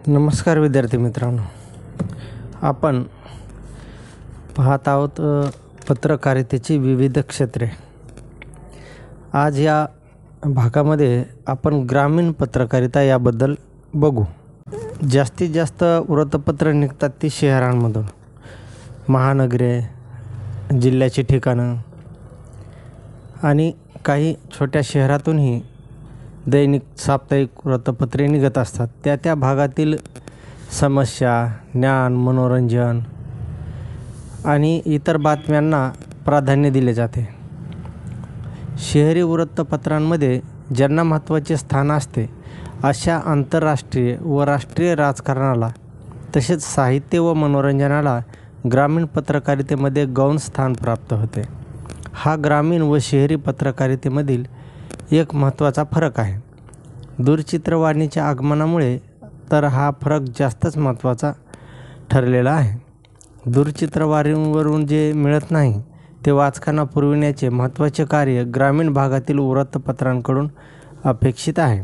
नमस्कार विद्यार्थी मित्रांनो, आपण पाहत आहोत पत्रकारितेची विविध क्षेत्रे. आज या भागामध्ये आपण ग्रामीण पत्रकारिता याबद्दल बघू. जास्तीत जास्त वृत्तपत्र निघतात ती शहरांमधून, महानगरे, जिल्ह्याची ठिकाणं आणि काही छोट्या शहरातूनही दैनिक साप्ताहिक वृत्तपत्रे निघत असतात. त्या भागातील समस्या, ज्ञान, मनोरंजन आणि इतर बातम्यांना प्राधान्य दिले जाते. शहरी वृत्तपत्रांमध्ये ज्यांना महत्त्वाचे स्थान असते अशा आंतरराष्ट्रीय व राष्ट्रीय राजकारणाला तसेच साहित्य व मनोरंजनाला ग्रामीण पत्रकारितेमध्ये गौण स्थान प्राप्त होते. हा ग्रामीण व शहरी पत्रकारितेमधील एक महत्त्वाचा फरक आहे. दूरचित्रवाणीच्या आगमनामुळे तर हा फरक जास्तच महत्त्वाचा ठरलेला आहे. दूरचित्रवाणीवरून जे मिळत नाही ते वाचकांना पुरविण्याचे महत्त्वाचे कार्य ग्रामीण भागातील वृत्तपत्रांकडून अपेक्षित आहे.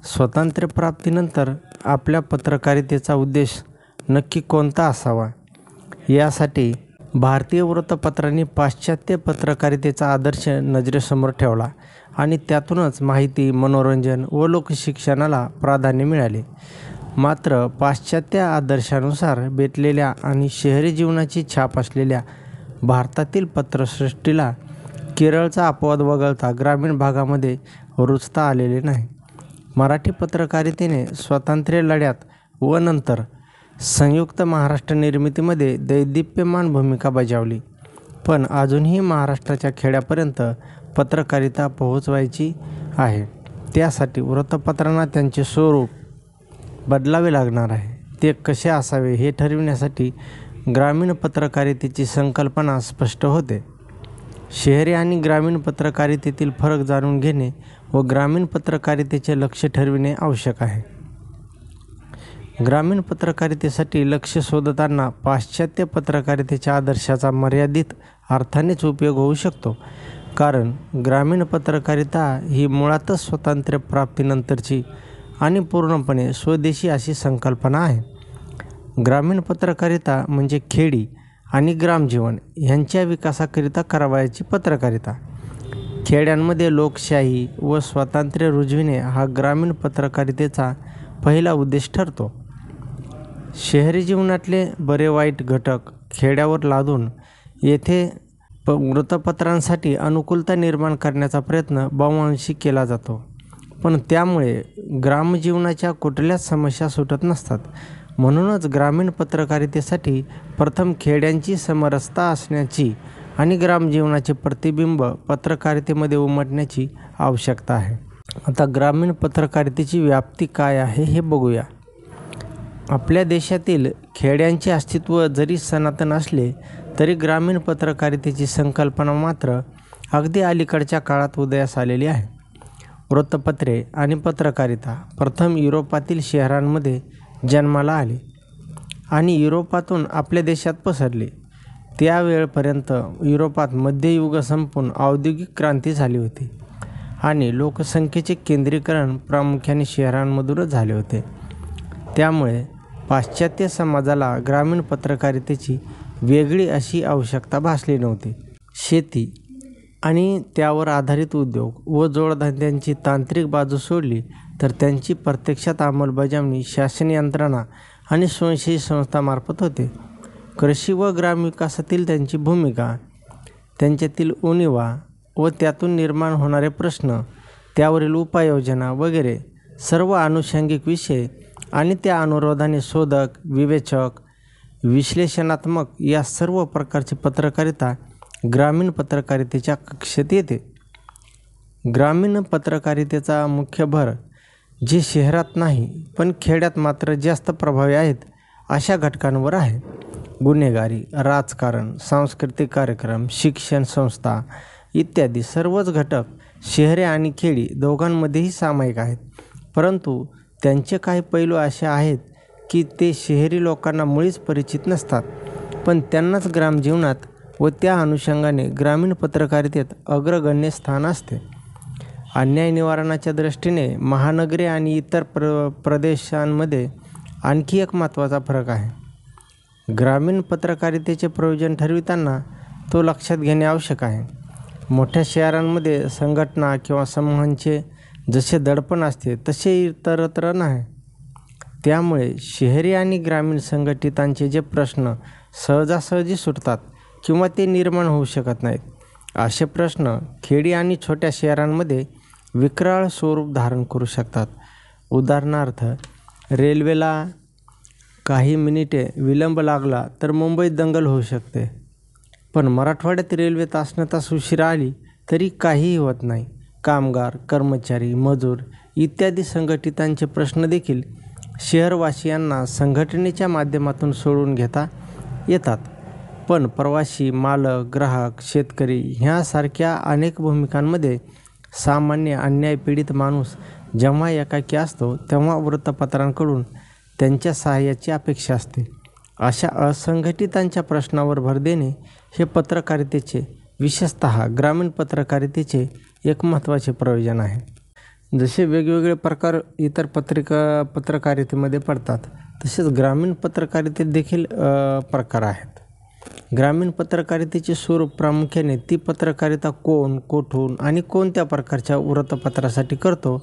स्वातंत्र्यप्राप्तीनंतर आपल्या पत्रकारितेचा उद्देश नक्की कोणता असावा यासाठी भारतीय वृत्तपत्रांनी पाश्चात्य पत्रकारितेचा आदर्श नजरेसमोर ठेवला आणि त्यातूनच माहिती, मनोरंजन व लोकशिक्षणाला प्राधान्य मिळाले. मात्र पाश्चात्य आदर्शानुसार बेतलेल्या आणि शहरी जीवनाची छाप असलेल्या भारतातील पत्रसृष्टीला केरळचा अपवाद वगळता ग्रामीण भागामध्ये रुजता आलेले नाही. मराठी पत्रकारितेने स्वातंत्र्य लढ्यात व नंतर संयुक्त महाराष्ट्र निर्मितीमध्ये दैदिप्यमान भूमिका बजावली, पण अजूनही महाराष्ट्राच्या खेड्यापर्यंत पत्रकारिता पोहोचवायची आहे. त्यासाठी वृत्तपत्रांना त्यांचे स्वरूप बदलावे लागणार आहे. ते कसे असावे हे ठरविण्यासाठी ग्रामीण पत्रकारितेची संकल्पना स्पष्ट होते. शहरी आणि ग्रामीण पत्रकारितेतील फरक जाणून घेणे व ग्रामीण पत्रकारितेचे लक्ष्य ठरविणे आवश्यक आहे. ग्रामीण पत्रकारितेसाठी लक्ष्य शोधताना पाश्चात्य पत्रकारितेच्या आदर्शाचा मर्यादित अर्थानेच उपयोग होऊ शकतो, कारण ग्रामीण पत्रकारिता ही मुळातच स्वातंत्र्यप्राप्तीनंतरची आणि पूर्णपणे स्वदेशी अशी संकल्पना आहे. ग्रामीण पत्रकारिता म्हणजे खेडी आणि ग्रामजीवन यांच्या विकासाकरिता करावयाची पत्रकारिता. खेड्यांमध्ये लोकशाही व स्वातंत्र्य रुजविणे हा ग्रामीण पत्रकारितेचा पहिला उद्देश ठरतो. शहरी जीवनातले बरे वाईट घटक खेड्यावर लादून येथे वृत्तपत्रांसाठी अनुकूलता निर्माण करण्याचा प्रयत्न बहुअंशी केला जातो, पण त्यामुळे ग्रामजीवनाच्या कुठल्याच समस्या सुटत नसतात. म्हणूनच ग्रामीण पत्रकारितेसाठी प्रथम खेड्यांची समरसता असण्याची आणि ग्रामजीवनाचे प्रतिबिंब पत्रकारितेमध्ये उमटण्याची आवश्यकता आहे. आता ग्रामीण पत्रकारितेची व्याप्ती काय आहे हे बघूया. आपल्या देशातील खेड्यांचे अस्तित्व जरी सनातन असले तरी ग्रामीण पत्रकारितेची संकल्पना मात्र अगदी अलीकडच्या काळात उदयास आलेली आहे. वृत्तपत्रे आणि पत्रकारिता प्रथम युरोपातील शहरांमध्ये जन्माला आली आणि युरोपातून आपल्या देशात पसरली. त्यावेळपर्यंत युरोपात मध्ययुग संपून औद्योगिक क्रांती झाली होती आणि लोकसंख्येचे केंद्रीकरण प्रामुख्याने शहरांमधूनच झाले होते. त्यामुळे पाश्चात्य समाजाला ग्रामीण पत्रकारितेची वेगळी अशी आवश्यकता भासली नव्हती. शेती आणि त्यावर आधारित उद्योग व जोडधंद्यांची तांत्रिक बाजू सोडली तर त्यांची प्रत्यक्षात अंमलबजावणी शासन यंत्रणा आणि स्वयंसेवी संस्थांमार्फत होते. कृषी व ग्रामविकासातील त्यांची भूमिका, त्यांच्यातील उणिवा व त्यातून निर्माण होणारे प्रश्न, त्यावरील उपाययोजना वगैरे सर्व अनुषंगिक विषय आणि त्या अनुरोधाने शोधक, विवेचक, विश्लेषणात्मक या सर्व प्रकारची पत्रकारिता ग्रामीण पत्रकारितेच्या कक्षेत येते. ग्रामीण पत्रकारितेचा मुख्य भर जे शहरात नाही पण खेड्यात मात्र जास्त प्रभावी आहेत अशा घटकांवर आहे. गुन्हेगारी, राजकारण, सांस्कृतिक कार्यक्रम, शिक्षण संस्था इत्यादी सर्वच घटक शहरे आणि खेडी दोघांमध्येही सामायिक आहेत, परंतु त्यांचे काही पैलू असे आहेत की ते शहरी लोकांना मुळीच परिचित नसतात, पण त्यांनाच ग्रामजीवनात व त्या अनुषंगाने ग्रामीण पत्रकारितेत अग्रगण्य स्थान असते. अन्याय निवारणाच्या दृष्टीने महानगरे आणि इतर प्रदेशांमध्ये आणखी एक महत्त्वाचा फरक आहे. ग्रामीण पत्रकारितेचे प्रयोजन ठरविताना तो लक्षात घेणे आवश्यक आहे. मोठ्या शहरांमध्ये संघटना किंवा समूहांचे जसे दडपण असते तसे इतरत्र नाही. त्यामुळे शहरी आणि ग्रामीण संघटितांचे जे प्रश्न सहजासहजी सुटतात किंवा ते निर्माण होऊ शकत नाहीत, असे प्रश्न खेडी आणि छोट्या शहरांमध्ये विक्राळ स्वरूप धारण करू शकतात. उदाहरणार्थ, रेल्वेला काही मिनिटे विलंब लागला तर मुंबईत दंगल होऊ शकते, पण मराठवाड्यात रेल्वे तासनतास उशिरा आली तरी काहीही होत नाही. कामगार, कर्मचारी, मजूर इत्यादी संघटितांचे प्रश्न देखील शहरवासियांना संघटनेच्या माध्यमातून सोडवून घेता येतात. पण प्रवासी, मालक, ग्राहक, शेतकरी ह्यासारख्या अनेक भूमिकांमध्ये सामान्य अन्यायपीडित माणूस जेव्हा एकाकी असतो तेव्हा वृत्तपत्रांकडून त्यांच्या सहाय्याची अपेक्षा असते. अशा असंघटितांच्या प्रश्नावर भर देणे हे पत्रकारितेचे, विशेषतः ग्रामीण पत्रकारितेचे एक महत्त्वाचे प्रयोजन आहे. जसे वेगवेगळे प्रकार इतर पत्रकारितेमध्ये पडतात, तसेच ग्रामीण पत्रकारितेत देखील प्रकार आहेत. ग्रामीण पत्रकारितेचे स्वरूप प्रामुख्याने ती पत्रकारिता कोण, कोठून आणि कोणत्या प्रकारच्या वृत्तपत्रासाठी करतो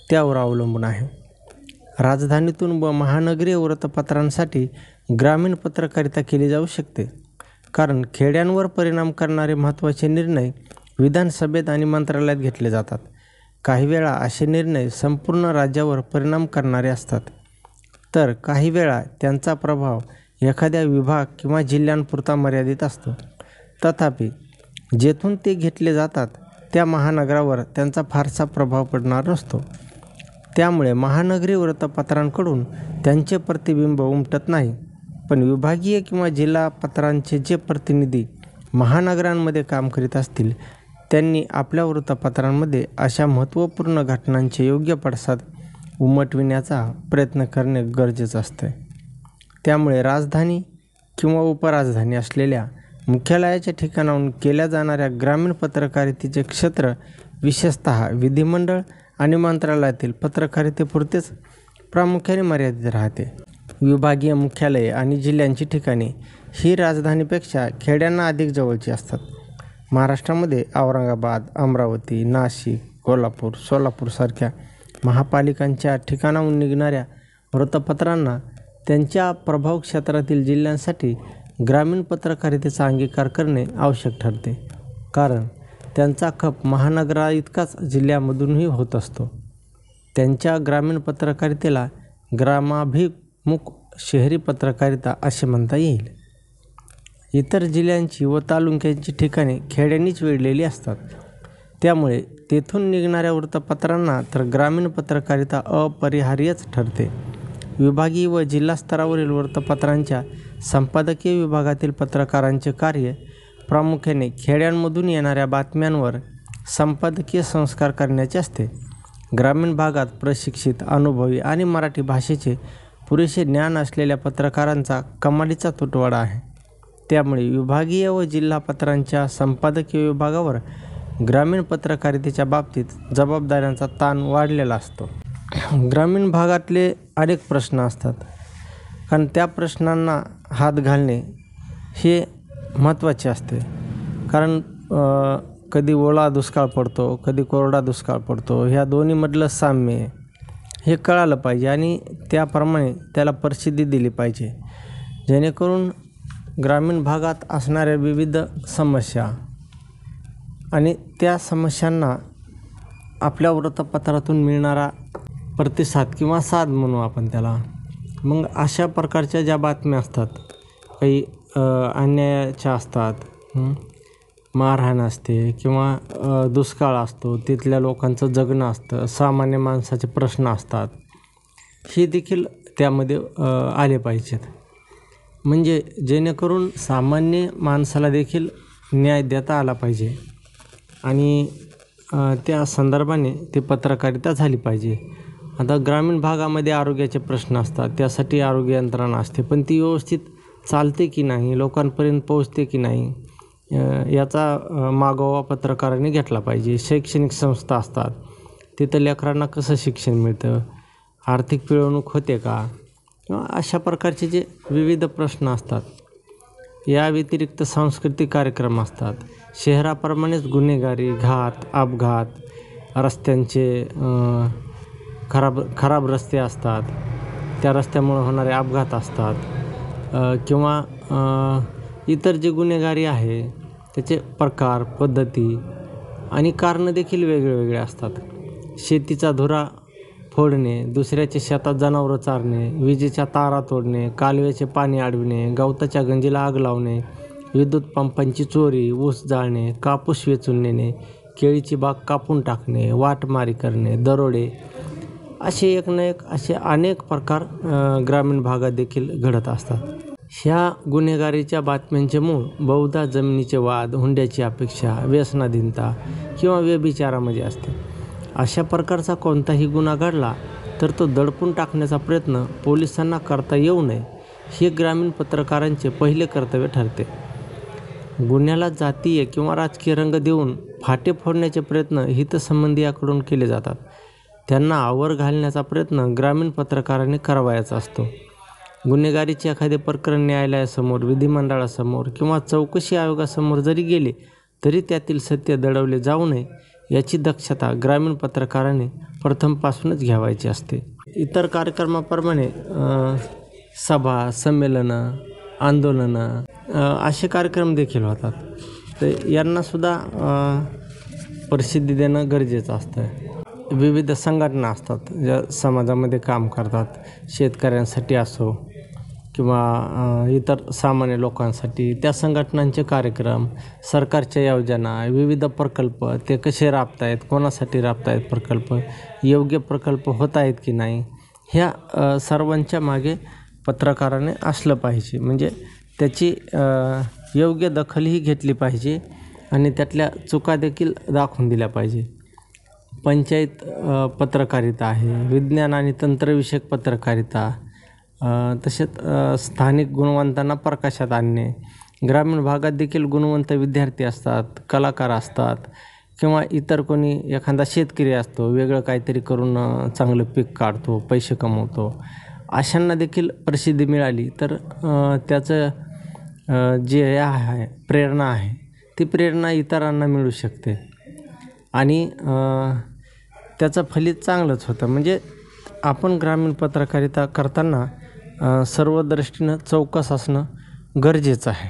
त्यावर अवलंबून आहे. राजधानीतून व महानगरीय वृत्तपत्रांसाठी ग्रामीण पत्रकारिता केली जाऊ शकते, कारण खेड्यांवर परिणाम करणारे महत्त्वाचे निर्णय विधानसभेत आणि मंत्रालयात घेतले जातात. काही वेळा असे निर्णय संपूर्ण राज्यावर परिणाम करणारे असतात, तर काही वेळा त्यांचा प्रभाव एखाद्या विभाग किंवा जिल्ह्यांपुरता मर्यादित असतो. तथापि, जेथून ते घेतले जातात त्या महानगरावर त्यांचा फारसा प्रभाव पडणार नसतो. त्यामुळे महानगरी वृत्तपत्रांकडून त्यांचे प्रतिबिंब उमटत नाही. पण विभागीय किंवा जिल्हा पत्रांचे जे प्रतिनिधी महानगरांमध्ये काम करीत असतील, त्यांनी आपल्या वृत्तपत्रांमध्ये अशा महत्त्वपूर्ण घटनांचे योग्य पडसाद उमटविण्याचा प्रयत्न करणे गरजेचं असते. त्यामुळे राजधानी किंवा उपराजधानी असलेल्या मुख्यालयाच्या ठिकाणाहून केल्या जाणाऱ्या ग्रामीण पत्रकारितेचे क्षेत्र विशेषतः विधिमंडळ आणि मंत्रालयातील पत्रकारितेपुरतेच प्रामुख्याने मर्यादित राहते. विभागीय मुख्यालये आणि जिल्ह्यांची ठिकाणे ही राजधानीपेक्षा खेड्यांना अधिक जवळची असतात. महाराष्ट्रामध्ये औरंगाबाद, अमरावती, नाशिक, कोल्हापूर, सोलापूरसारख्या महापालिकांच्या ठिकाणाहून निघणाऱ्या वृत्तपत्रांना त्यांच्या प्रभाव क्षेत्रातील जिल्ह्यांसाठी ग्रामीण पत्रकारितेचा अंगीकार करणे आवश्यक ठरते, कारण त्यांचा खप महानगराइतकाच जिल्ह्यामधूनही होत असतो. त्यांच्या ग्रामीण पत्रकारितेला ग्रामाभिमुख शहरी पत्रकारिता असे म्हणता येईल. इतर जिल्ह्यांची व तालुक्यांची ठिकाणे खेड्यांनीच वेढलेली असतात. त्यामुळे तेथून निघणाऱ्या वृत्तपत्रांना तर ग्रामीण पत्रकारिता अपरिहार्यच ठरते. विभागीय व जिल्हा स्तरावरील वृत्तपत्रांच्या संपादकीय विभागातील पत्रकारांचे कार्य प्रामुख्याने खेड्यांमधून येणाऱ्या बातम्यांवर संपादकीय संस्कार करण्याचे असते. ग्रामीण भागात प्रशिक्षित, अनुभवी आणि मराठी भाषेचे पुरेसे ज्ञान असलेल्या पत्रकारांचा कमालीचा तुटवडा आहे. त्यामुळे विभागीय व जिल्हा पत्रांच्या संपादकीय विभागावर ग्रामीण पत्रकारितेच्या बाबतीत जबाबदाऱ्यांचा ताण वाढलेला असतो. ग्रामीण भागातले अनेक प्रश्न असतात, कारण त्या प्रश्नांना हात घालणे हे महत्त्वाचे असते. कारण कधी ओला दुष्काळ पडतो, कधी कोरडा दुष्काळ पडतो, ह्या दोन्हीमधलं साम्य हे कळालं पाहिजे आणि त्याप्रमाणे त्याला प्रसिद्धी दिली पाहिजे, जेणेकरून ग्रामीण भागात असणाऱ्या विविध समस्या आणि त्या समस्यांना आपल्या वृत्तपत्रातून मिळणारा प्रतिसाद किंवा साथ म्हणू आपण त्याला, मग अशा प्रकारच्या ज्या बातम्या असतात, काही अन्यायाच्या असतात, मारहाण असते किंवा दुष्काळ असतो, तिथल्या लोकांचं जगणं असतं, सामान्य माणसाचे प्रश्न असतात, हे देखील त्यामध्ये आले पाहिजेत. म्हणजे जेणेकरून सामान्य माणसाला देखील न्याय देता आला पाहिजे आणि त्या संदर्भाने ते पत्रकारिता झाली पाहिजे. आता ग्रामीण भागामध्ये आरोग्याचे प्रश्न असतात, त्यासाठी आरोग्य यंत्रणा असते, पण ती व्यवस्थित चालते की नाही, लोकांपर्यंत पोहोचते की नाही, याचा मागोवा पत्रकारांनी घेतला पाहिजे. शैक्षणिक संस्था असतात, तिथं लेकरांना कसं शिक्षण मिळतं, आर्थिक पिळवणूक होते का, किंवा अशा प्रकारचे जे विविध प्रश्न असतात. या व्यतिरिक्त सांस्कृतिक कार्यक्रम असतात. शहराप्रमाणेच गुन्हेगारी, घात, अपघात, रस्त्यांचे खराब रस्ते असतात, त्या रस्त्यामुळे होणारे अपघात असतात, किंवा इतर जे गुन्हेगारी आहे त्याचे प्रकार, पद्धती आणि कारणं देखील वेगळे असतात. शेतीचा धुरा फोडणे, दुसऱ्याच्या शेतात जनावरं चारणे, विजेच्या तारा तोडणे, कालव्याचे पाणी अडविणे, गवताच्या गंजीला आग लावणे, विद्युत पंपांची चोरी, ऊस जाळणे, कापूस वेचून नेणे, केळीची बाग कापून टाकणे, वाटमारी करणे, दरोडे, असे एक ना एक असे अनेक प्रकार ग्रामीण भागात देखील घडत असतात. ह्या गुन्हेगारीच्या बातम्यांचे मूळ बहुधा जमिनीचे वाद, हुंड्याची अपेक्षा, व्यसनाधीनता किंवा व्यभिचारामध्ये असते. अशा प्रकारचा कोणताही गुन्हा घडला तर तो दडपून टाकण्याचा प्रयत्न पोलिसांना करता येऊ नये, हे ग्रामीण पत्रकारांचे पहिले कर्तव्य ठरते. गुन्ह्याला जातीय किंवा राजकीय रंग देऊन फाटे फोडण्याचे प्रयत्न हितसंबंधीयांकडून केले जातात. त्यांना आवर घालण्याचा प्रयत्न ग्रामीण पत्रकारांनी करावयाचा असतो. गुन्हेगारीचे एखादे प्रकरण न्यायालयासमोर, विधिमंडळासमोर किंवा चौकशी आयोगासमोर जरी गेले तरी त्यातील सत्य दडवले जाऊ नये याची दक्षता ग्रामीण पत्रकारांनी प्रथमपासूनच घ्यावायची असते. इतर कार्यक्रमाप्रमाणे सभा, संमेलनं, आंदोलनं असे कार्यक्रम देखील होतात. तर यांनासुद्धा प्रसिद्धी देणं गरजेचं असतं. विविध संघटना असतात ज्या समाजामध्ये काम करतात. शेतकऱ्यांसाठी असो किंवा इतर सामान्य लोकांसाठी, त्या संघटनांचे कार्यक्रम, सरकारच्या योजना, विविध प्रकल्प ते कसे राबतायत, कोणासाठी राबतायत प्रकल्प, योग्य प्रकल्प होत आहेत की नाही, ह्या सर्वांच्या मागे पत्रकाराने असलं पाहिजे. म्हणजे त्याची योग्य दखलही घेतली पाहिजे आणि त्यातल्या चुका देखील दाखवून दिल्या पाहिजे. पंचायत पत्रकारिता आहे, विज्ञान आणि तंत्रविषयक पत्रकारिता, तसेच स्थानिक गुणवंतांना प्रकाशात आणणे. ग्रामीण भागात देखील गुणवंत विद्यार्थी असतात, कलाकार असतात किंवा इतर कोणी एखादा शेतकरी असतो, वेगळं काहीतरी करून चांगलं पीक काढतो, पैसे कमवतो. अशांना देखील प्रसिद्धी मिळाली तर त्याचं जे आहे प्रेरणा आहे ती प्रेरणा इतरांना मिळू शकते आणि त्याचं फलित चांगलंच होतं. म्हणजे आपण ग्रामीण पत्रकारिता करताना सर्व दृष्टीनं चौकस असणं गरजेचं आहे.